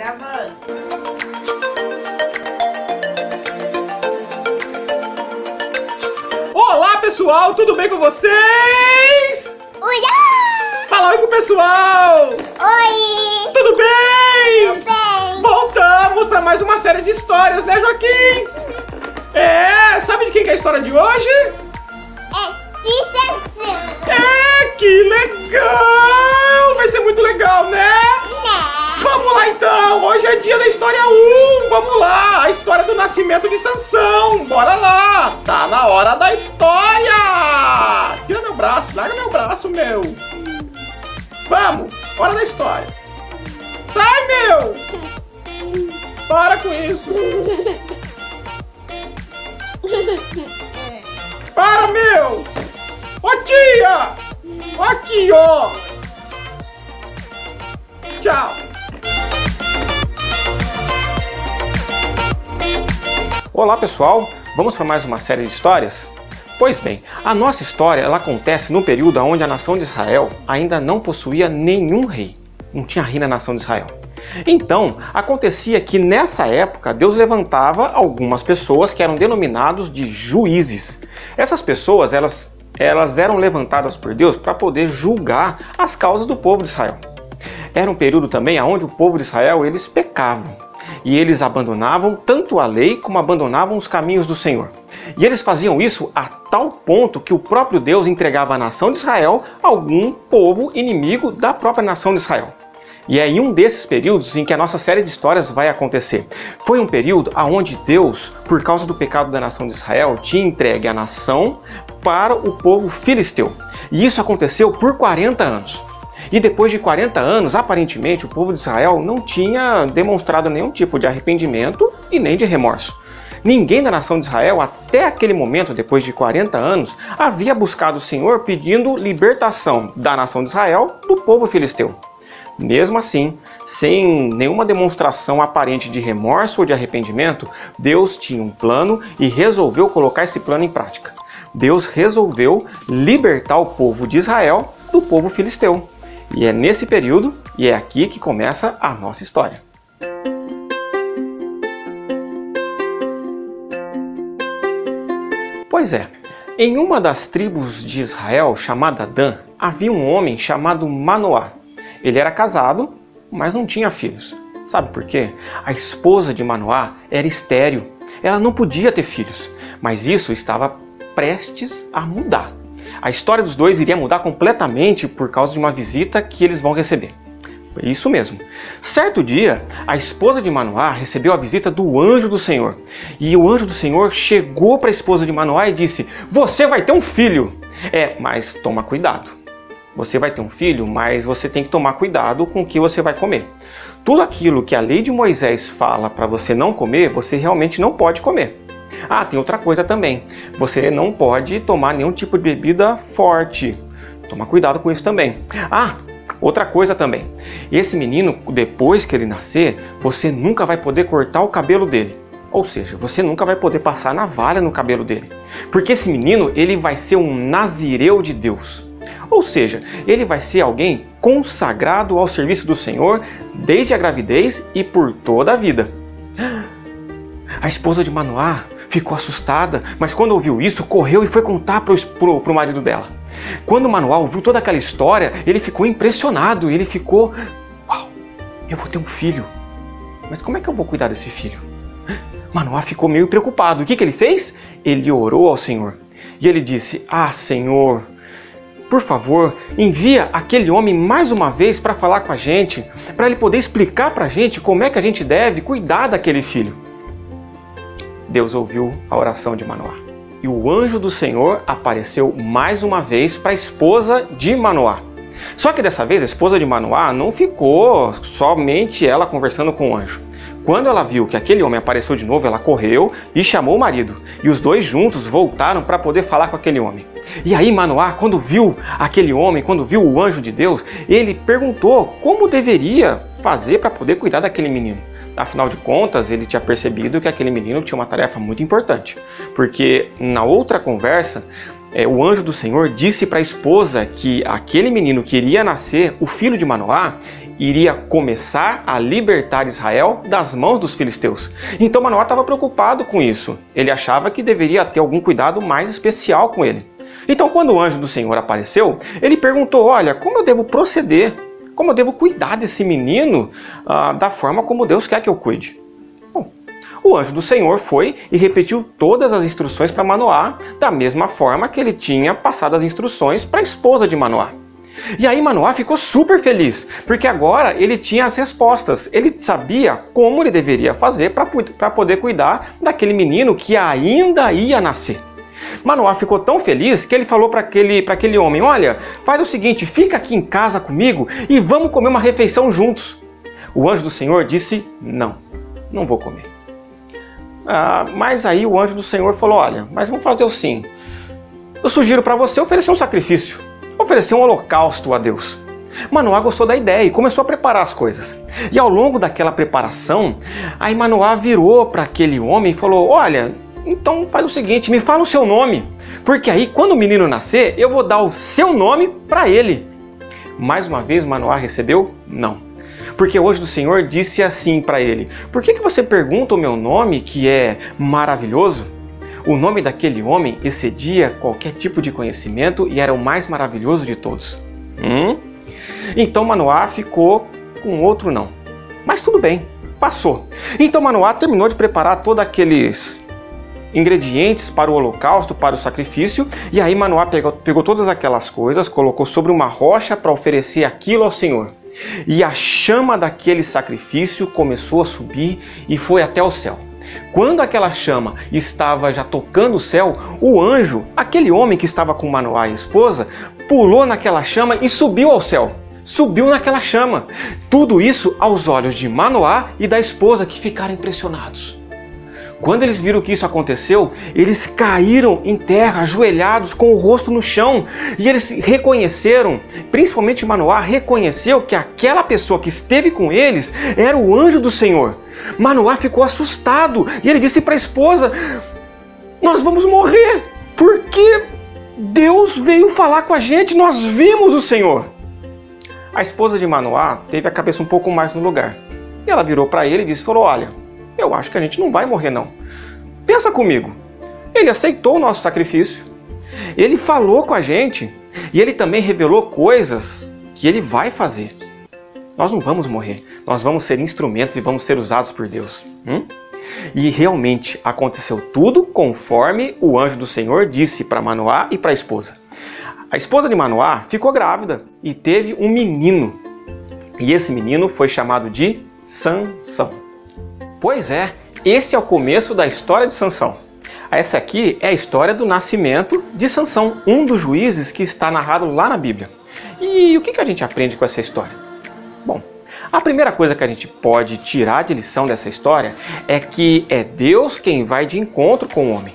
gravando. Olá pessoal, tudo bem com vocês? Olá! Fala oi pro pessoal! Oi! Tudo bem? Tudo bem? Voltamos para mais uma série de histórias, né, Joaquim? Sabe de quem que é a história de hoje? Que legal! Vai ser muito legal, né? Vamos lá então, hoje é dia da história 1, vamos lá, a história do nascimento de Sansão, bora lá, tá na hora da história! Tira meu braço, larga meu braço, meu! Vamos, hora da história! Sai, meu! Para com isso! Para, meu! Ô tia! Aqui, ó! Tchau! Olá pessoal, vamos para mais uma série de histórias? Pois bem, a nossa história ela acontece no período onde a nação de Israel ainda não possuía nenhum rei. Não tinha rei na nação de Israel. Então, acontecia que nessa época Deus levantava algumas pessoas que eram denominados de juízes. Essas pessoas, elas eram levantadas por Deus para poder julgar as causas do povo de Israel. Era um período também onde o povo de Israel eles pecavam e eles abandonavam tanto a lei como abandonavam os caminhos do Senhor. E eles faziam isso a tal ponto que o próprio Deus entregava a nação de Israel a algum povo inimigo da própria nação de Israel. E é em um desses períodos em que a nossa série de histórias vai acontecer. Foi um período onde Deus, por causa do pecado da nação de Israel, tinha entregue a nação para o povo filisteu. E isso aconteceu por 40 anos. E depois de 40 anos, aparentemente, o povo de Israel não tinha demonstrado nenhum tipo de arrependimento e nem de remorso. Ninguém da nação de Israel, até aquele momento, depois de 40 anos, havia buscado o Senhor pedindo libertação da nação de Israel do povo filisteu. Mesmo assim, sem nenhuma demonstração aparente de remorso ou de arrependimento, Deus tinha um plano e resolveu colocar esse plano em prática. Deus resolveu libertar o povo de Israel do povo filisteu. E é nesse período, e é aqui que começa a nossa história. Pois é, em uma das tribos de Israel, chamada Dan, havia um homem chamado Manoá. Ele era casado, mas não tinha filhos. Sabe por quê? A esposa de Manoá era estéril. Ela não podia ter filhos, mas isso estava prestes a mudar. A história dos dois iria mudar completamente por causa de uma visita que eles vão receber. Isso mesmo. Certo dia, a esposa de Manoá recebeu a visita do anjo do Senhor. E o anjo do Senhor chegou para a esposa de Manoá e disse: "Você vai ter um filho. Mas toma cuidado. Você vai ter um filho, mas você tem que tomar cuidado com o que você vai comer. Tudo aquilo que a lei de Moisés fala para você não comer, você realmente não pode comer. Tem outra coisa também. Você não pode tomar nenhum tipo de bebida forte. Toma cuidado com isso também. Outra coisa também. Esse menino, depois que ele nascer, você nunca vai poder cortar o cabelo dele. Ou seja, você nunca vai poder passar navalha no cabelo dele. Porque esse menino, ele vai ser um nazireu de Deus. Ou seja, ele vai ser alguém consagrado ao serviço do Senhor desde a gravidez e por toda a vida." A esposa de Manoá ficou assustada, mas quando ouviu isso, correu e foi contar pro marido dela. Quando Manoá ouviu toda aquela história, ele ficou impressionado, ele ficou: "Uau, eu vou ter um filho, mas como é que eu vou cuidar desse filho?" Manoá ficou meio preocupado. O que ele fez? Ele orou ao Senhor e ele disse: "Senhor, por favor, envia aquele homem mais uma vez para falar com a gente, para ele poder explicar para a gente como é que a gente deve cuidar daquele filho." Deus ouviu a oração de Manoá. E o anjo do Senhor apareceu mais uma vez para a esposa de Manoá. Só que dessa vez a esposa de Manoá não ficou somente ela conversando com o anjo. Quando ela viu que aquele homem apareceu de novo, ela correu e chamou o marido. E os dois juntos voltaram para poder falar com aquele homem. E aí Manoá, quando viu aquele homem, quando viu o anjo de Deus, ele perguntou como deveria fazer para poder cuidar daquele menino. Afinal de contas, ele tinha percebido que aquele menino tinha uma tarefa muito importante. Porque na outra conversa, o anjo do Senhor disse para a esposa que aquele menino que iria nascer, o filho de Manoá, iria começar a libertar Israel das mãos dos filisteus. Então Manoá estava preocupado com isso. Ele achava que deveria ter algum cuidado mais especial com ele. Então, quando o anjo do Senhor apareceu, ele perguntou: olha, como eu devo proceder? Como eu devo cuidar desse menino da forma como Deus quer que eu cuide? Bom, o anjo do Senhor foi e repetiu todas as instruções para Manoá, da mesma forma que ele tinha passado as instruções para a esposa de Manoá. E aí Manoá ficou super feliz, porque agora ele tinha as respostas. Ele sabia como ele deveria fazer para poder cuidar daquele menino que ainda ia nascer. Manoá ficou tão feliz que ele falou para aquele homem: olha, faz o seguinte, fica aqui em casa comigo e vamos comer uma refeição juntos. O anjo do Senhor disse: não vou comer. Mas aí o anjo do Senhor falou: olha, mas vamos fazer assim, eu sugiro para você oferecer um sacrifício, oferecer um holocausto a Deus. Manoá gostou da ideia e começou a preparar as coisas. E ao longo daquela preparação, aí Manoá virou para aquele homem e falou: olha, então faz o seguinte, me fala o seu nome, porque aí quando o menino nascer, eu vou dar o seu nome para ele. Mais uma vez Manoá recebeu não, porque o anjo do Senhor disse assim para ele: por que você pergunta o meu nome, que é maravilhoso? O nome daquele homem excedia qualquer tipo de conhecimento e era o mais maravilhoso de todos. Então Manoá ficou com outro não, mas tudo bem, passou. Então Manoá terminou de preparar todos aqueles ingredientes para o holocausto, para o sacrifício, e aí Manoá pegou todas aquelas coisas, colocou sobre uma rocha para oferecer aquilo ao Senhor. E a chama daquele sacrifício começou a subir e foi até o céu. Quando aquela chama estava já tocando o céu, o anjo, aquele homem que estava com Manoá e a esposa, pulou naquela chama e subiu ao céu. Subiu naquela chama. Tudo isso aos olhos de Manoá e da esposa, que ficaram impressionados. Quando eles viram que isso aconteceu, eles caíram em terra, ajoelhados, com o rosto no chão. E eles reconheceram, principalmente Manoá, reconheceu que aquela pessoa que esteve com eles era o anjo do Senhor. Manoá ficou assustado e ele disse para a esposa: nós vamos morrer, porque Deus veio falar com a gente, nós vimos o Senhor. A esposa de Manoá teve a cabeça um pouco mais no lugar. E ela virou para ele e disse, olha, eu acho que a gente não vai morrer não. Pensa comigo, ele aceitou o nosso sacrifício, ele falou com a gente e ele também revelou coisas que ele vai fazer. Nós não vamos morrer, nós vamos ser instrumentos e vamos ser usados por Deus. E realmente aconteceu tudo conforme o anjo do Senhor disse para Manoá e para a esposa. A esposa de Manoá ficou grávida e teve um menino. E esse menino foi chamado de Sansão. Pois é, esse é o começo da história de Sansão. Essa aqui é a história do nascimento de Sansão, um dos juízes que está narrado lá na Bíblia. E o que a gente aprende com essa história? Bom, a primeira coisa que a gente pode tirar de lição dessa história é que é Deus quem vai de encontro com o homem.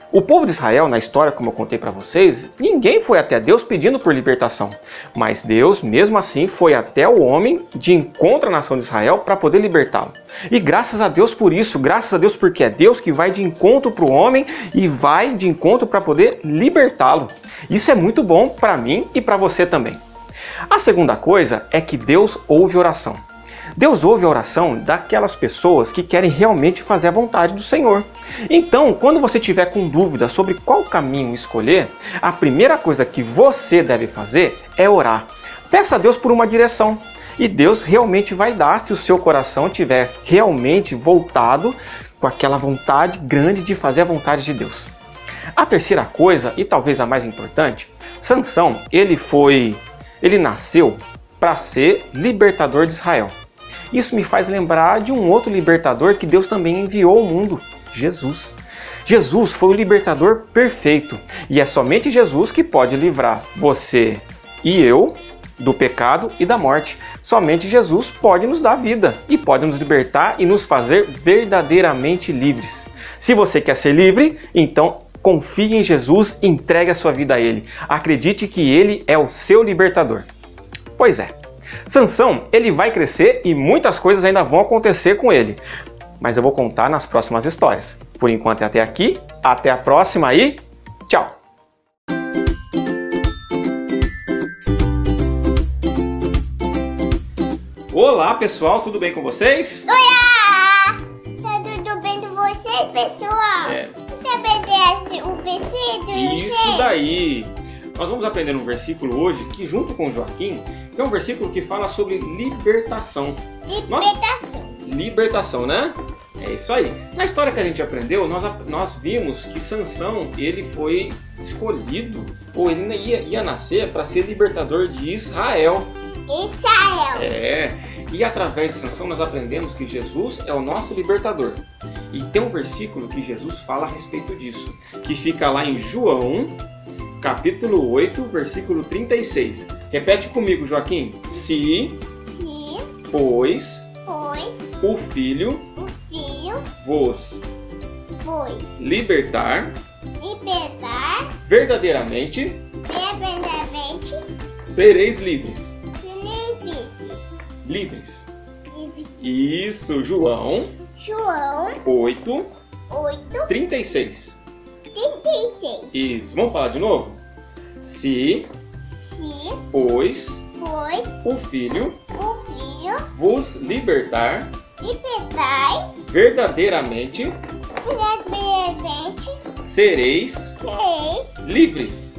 O povo de Israel, na história, como eu contei para vocês, ninguém foi até Deus pedindo por libertação. Mas Deus, mesmo assim, foi até o homem de encontro à nação de Israel para poder libertá-lo. E graças a Deus por isso, graças a Deus porque é Deus que vai de encontro para o homem e vai de encontro para poder libertá-lo. Isso é muito bom para mim e para você também. A segunda coisa é que Deus ouve oração. Deus ouve a oração daquelas pessoas que querem realmente fazer a vontade do Senhor. Então, quando você tiver com dúvida sobre qual caminho escolher, a primeira coisa que você deve fazer é orar. Peça a Deus por uma direção. E Deus realmente vai dar se o seu coração estiver realmente voltado com aquela vontade grande de fazer a vontade de Deus. A terceira coisa, e talvez a mais importante, Sansão, ele nasceu para ser libertador de Israel. Isso me faz lembrar de um outro libertador que Deus também enviou ao mundo, Jesus. Jesus foi o libertador perfeito e é somente Jesus que pode livrar você e eu do pecado e da morte. Somente Jesus pode nos dar vida e pode nos libertar e nos fazer verdadeiramente livres. Se você quer ser livre, então confie em Jesus e entregue a sua vida a Ele. Acredite que Ele é o seu libertador. Pois é. Sansão, ele vai crescer e muitas coisas ainda vão acontecer com ele. Mas eu vou contar nas próximas histórias. Por enquanto é até aqui, até a próxima e tchau! Olá pessoal, tudo bem com vocês? Olá! Tá tudo bem com vocês, pessoal? Você obedece o versículo, Isso gente? daí! Nós vamos aprender um versículo hoje que, junto com o Joaquim, que é um versículo que fala sobre libertação. Libertação, né? É isso aí. Na história que a gente aprendeu, nós vimos que Sansão, ele foi escolhido, ou ele ia nascer para ser libertador de Israel. E através de Sansão nós aprendemos que Jesus é o nosso libertador. E tem um versículo que Jesus fala a respeito disso, que fica lá em João, capítulo 8, versículo 36. Repete comigo, Joaquim. Se, pois, o Filho vos libertar verdadeiramente sereis livres. Livres. Isso, João 8, 36. Isso, vamos falar de novo? Se, pois, o Filho vos libertar verdadeiramente sereis livres.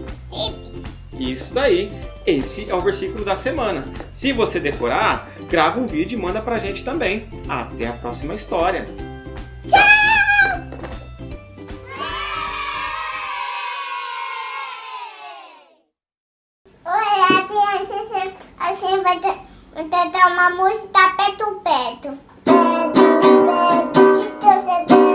Isso daí. Esse é o versículo da semana. Se você decorar, grava um vídeo e manda pra gente também. Até a próxima história. Tchau! Olá, crianças. A gente vai cantar uma música perto. Perto, de Deus é Deus.